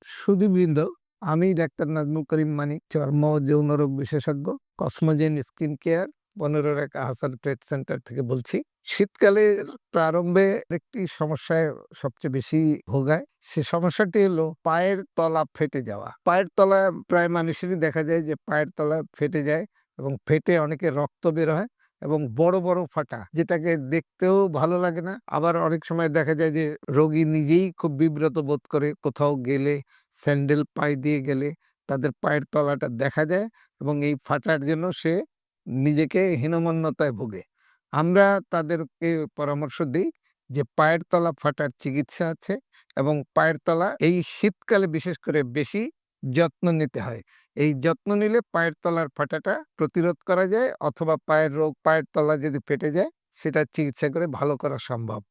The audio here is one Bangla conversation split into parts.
সুধীবৃন্দ, আমি ডাক্তার নাজমুল করিম মানিক, চর্ম ও যৌন রোগ বিশেষজ্ঞ, Cosmogen skin care, 15 Ahsan trade centre থেকে বলছি। শীতকালের প্রারম্ভে একটি সমস্যায় সবচেয়ে বেশি ভোগায়। সে সমস্যাটি হলো পায়ের তলা ফেটে যাওয়া। পায়ের তলা প্রায় মানুষেরই দেখা যায় যে পায়ের তলা ফেটে যায় এবং ফেটে অনেকে রক্ত বের হয় এবং বড় বড় ফাটা, যেটাকে দেখতেও ভালো লাগে না। আবার অনেক সময় দেখা যায় যে রোগী নিজেই খুব বিব্রত বোধ করে কোথাও গেলে, স্যান্ডেল পায়ে দিয়ে গেলে তাদের পায়ের তলাটা দেখা যায় এবং এই ফাটার জন্য সে নিজেকে হীনমন্যতায় ভোগে। আমরা তাদেরকে পরামর্শ দিই যে পায়ের তলা ফাটার চিকিৎসা আছে এবং পায়ের তলা এই শীতকালে বিশেষ করে বেশি যত্ন নিতে হয়। এই যত্ন নিলে পায়ের তলার ফাটাটা প্রতিরোধ করা যায়, অথবা পায়ের রোগ, পায়ের তলা যদি ফেটে যায় সেটা চিকিৎসা করে ভালো করা সম্ভব।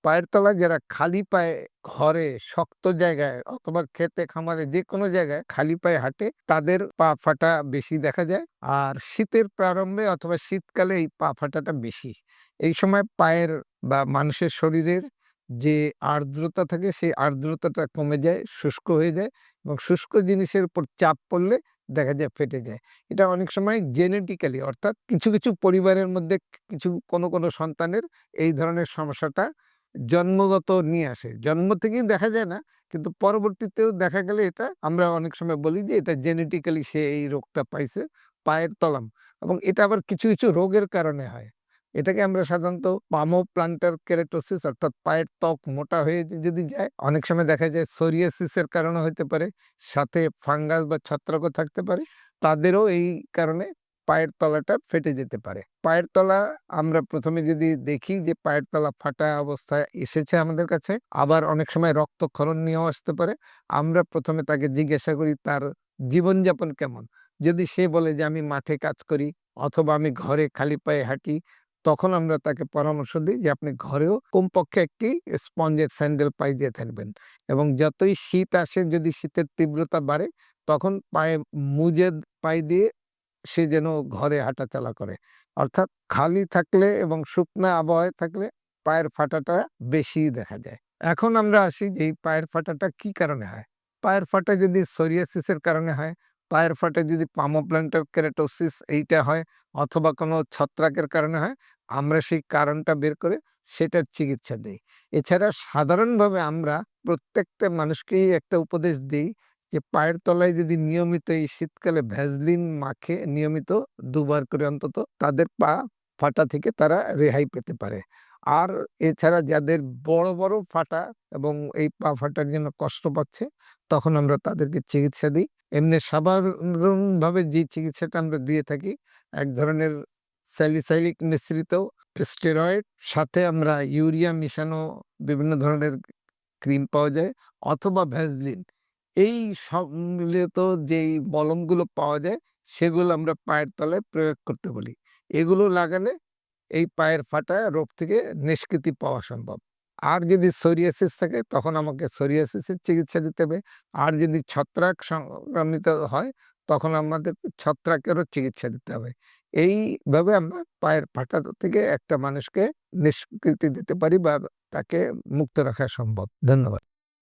পায়ের তলায় যারা খালি পায়ে ঘরে শক্ত জায়গায় অথবা খেতে খামারে যেকোনো জায়গায় খালি পায়ে হাঁটে, তাদের পা ফাটা বেশি দেখা যায়। আর শীতের প্রারম্ভে অথবা শীতকালে এই পা ফাটাটা বেশি। এই সময় পায়ের বা মানুষের শরীরের যে আর্দ্রতা থাকে সেই আর্দ্রতাটা কমে যায়, শুষ্ক হয়ে যায় এবং শুষ্ক জিনিসের উপর চাপ পড়লে দেখা যায় ফেটে যায়। এটা অনেক সময় জেনেটিক্যালি, অর্থাৎ কিছু পরিবারের মধ্যে কোনো সন্তানের এই ধরনের সমস্যাটা জন্মগত নিয়ে আসে। জন্ম থেকেই দেখা যায় না, কিন্তু পরবর্তীতেও দেখা গেলে এটা আমরা অনেক সময় বলি যে এটা জেনেটিক্যালি সে এই রোগটা পাইছে, পায়ের তলাম। এবং এটা আবার কিছু রোগের কারণে হয়। এটাকে আমরা সাধারণত পামোপ্লান্টার কেরাটোসিস, অর্থাৎ পায়ের ত্বক মোটা হয়ে যদি যায়, অনেক সময় দেখা যায় সোরিয়াসিসের কারণে হতে পারে, সাথে ফাঙ্গাস বা ছত্রাকও থাকতে পারে। তাদেরও এই কারণে পায়ের তলাটা ফেটে যেতে পারে। পায়ের তলা আমরা প্রথমে যদি দেখি যে পায়ের তলা ফাটা অবস্থায় এসেছে আমাদের কাছে, আবার অনেক সময় রক্তক্ষরণ নিয়েও আসতে পারে। আমরা প্রথমে তাকে জিজ্ঞাসা করি তার জীবনযাপন কেমন। যদি সে বলে যে আমি মাঠে কাজ করি অথবা আমি ঘরে খালি পায়ে হাঁটি, তখন আমরা তাকে পরামর্শ দিই যে আপনি ঘরেও কমপক্ষে একটি স্পঞ্জের স্যান্ডেল পায়ে দিয়ে থাকবেন এবং যতই শীত আসে, যদি শীতের তীব্রতা বাড়ে, তখন পায়ে মুজে পায়ে দিয়ে সে যেন ঘরে হাঁটাচলা করে। অর্থাৎ খালি থাকলে এবং শুকনা আবহাওয়ায় থাকলে পায়ের ফাটাটা বেশি দেখা যায়। এখন আমরা আসি যে এই পায়ের ফাটাটা কি কারণে হয়? পায়ের ফাটা যদি সোরিয়াসিসের কারণে হয়, পায়ের ফাটা যদি পামোপ্লান্টার কেরাটোসিস এইটা হয়, অথবা কোনো ছত্রাকের কারণে হয়, আমরা সেই কারণটা বের করে সেটার চিকিৎসা দেই। এছাড়া সাধারণভাবে আমরা প্রত্যেকটা মানুষকেই একটা উপদেশ দেই যে পায়ের তলায় যদি নিয়মিত এই শীতকালে ভ্যাসলিন মাখে নিয়মিত ২ বার করে অন্তত, তাদের পা ফাটা থেকে তারা রেহাই পেতে পারে। আর এছাড়া যাদের বড় ফাটা এবং এই পা ফাটার জন্য কষ্ট পাচ্ছে, তখন আমরা তাদেরকে চিকিৎসা দিই। এমনি সাধারণভাবে যে চিকিৎসাটা আমরা দিয়ে থাকি, এক ধরনের স্যালিসাইলিক মিশ্রিত স্টেরয়েড, সাথে আমরা ইউরিয়া মিশানো বিভিন্ন ধরনের ক্রিম পাওয়া যায়, অথবা ভ্যাসলিন। এই সম্মিলিত যেই মলমগুলো পাওয়া যায় সেগুলো আমরা পায়ের তলায় প্রয়োগ করতে বলি। এগুলো লাগালে এই পায়ের ফাটা রোগ থেকে নিষ্কৃতি পাওয়া সম্ভব। আর যদি সোরিয়াসিস থাকে তখন আমাকে সোরিয়াসিসের চিকিৎসা দিতে হবে। আর যদি ছত্রাক সংক্রামিত হয় তখন আমাদের ছত্রাকেরও চিকিৎসা দিতে হবে। এইভাবে আমরা পায়ের ফাটা থেকে একটা মানুষকে নিষ্কৃতি দিতে পারি বা তাকে মুক্ত রাখা সম্ভব। ধন্যবাদ।